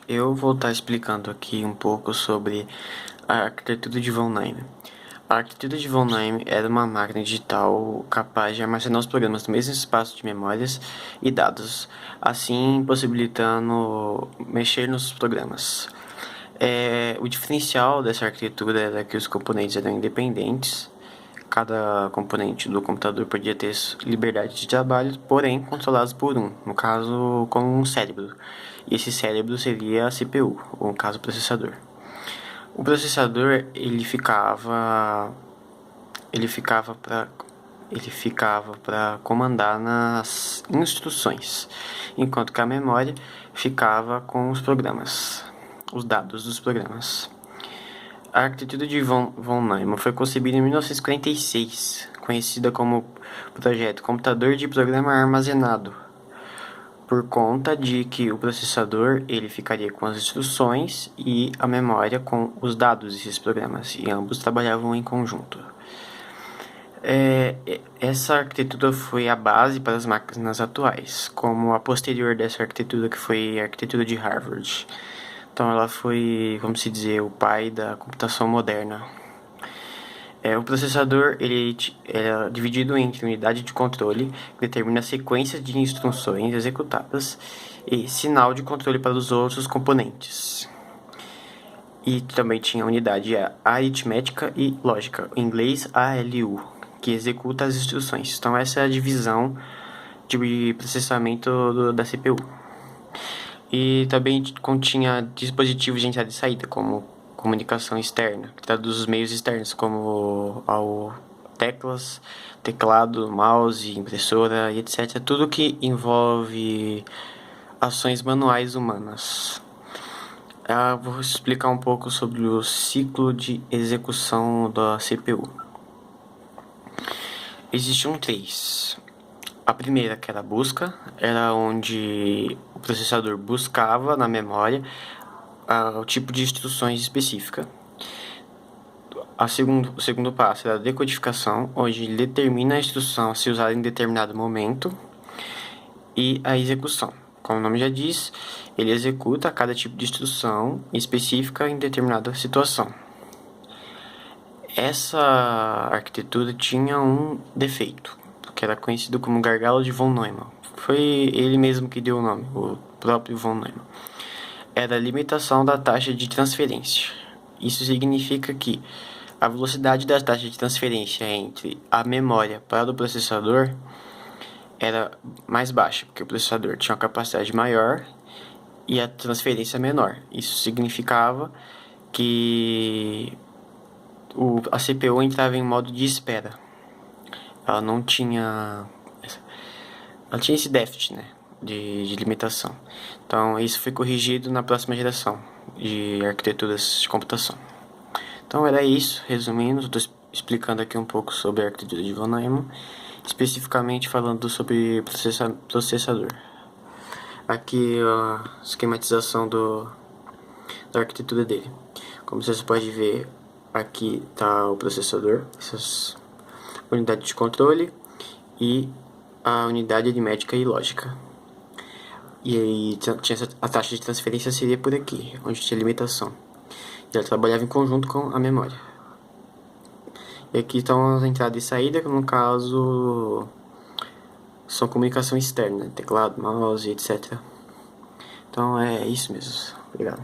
Eu vou estar explicando aqui um pouco sobre a arquitetura de Von Neumann. A arquitetura de Von Neumann era uma máquina digital capaz de armazenar os programas no mesmo espaço de memórias e dados, assim possibilitando mexer nos programas. O diferencial dessa arquitetura era que os componentes eram independentes. Cada componente do computador podia ter liberdade de trabalho, porém controlados por no caso, como um cérebro. E esse cérebro seria a CPU, ou no caso, o processador. O processador ele ficava para comandar nas instruções, enquanto que a memória ficava com os programas, os dados dos programas. A arquitetura de von Neumann foi concebida em 1946, conhecida como projeto Computador de Programa Armazenado, por conta de que o processador ele ficaria com as instruções e a memória com os dados desses programas, e ambos trabalhavam em conjunto. Essa arquitetura foi a base para as máquinas atuais, como a posterior dessa arquitetura, que foi a arquitetura de Harvard. Então ela foi, vamos dizer, o pai da computação moderna. O processador ele é dividido entre unidade de controle, que determina a sequência de instruções executadas, e sinal de controle para os outros componentes. E também tinha a unidade aritmética e lógica, em inglês ALU, que executa as instruções. Então essa é a divisão de processamento da CPU. E também continha dispositivos de entrada e saída, como comunicação externa, que traduz os meios externos, como teclas, teclado, mouse, impressora e etc. Tudo que envolve ações manuais humanas. Vou explicar um pouco sobre o ciclo de execução da CPU. Existiam três. A primeira, que era a busca, era onde o processador buscava na memória o tipo de instruções específica. O segundo passo era a decodificação, onde ele determina a instrução a ser usada em determinado momento. E a execução, como o nome já diz, ele executa cada tipo de instrução específica em determinada situação. Essa arquitetura tinha um defeito, que era conhecido como gargalo de von Neumann. Foi ele mesmo que deu o nome, o próprio von Neumann. Era a limitação da taxa de transferência. Isso significa que a velocidade da taxa de transferência entre a memória para o processador era mais baixa, porque o processador tinha uma capacidade maior e a transferência menor. Isso significava que a CPU entrava em modo de espera. Ela tinha esse déficit, né, de limitação. Então isso foi corrigido na próxima geração de arquiteturas de computação. Então era isso, resumindo, estou explicando aqui um pouco sobre a arquitetura de von Neumann, especificamente falando sobre processador. Aqui a esquematização da arquitetura dele. Como você pode ver, aqui está o processador, essas unidades de controle e a unidade aritmética e lógica. E aí a taxa de transferência seria por aqui, onde tinha limitação. E ela trabalhava em conjunto com a memória. E aqui estão as entradas e saídas, que no caso são comunicação externa, teclado, mouse, etc. Então é isso mesmo. Obrigado.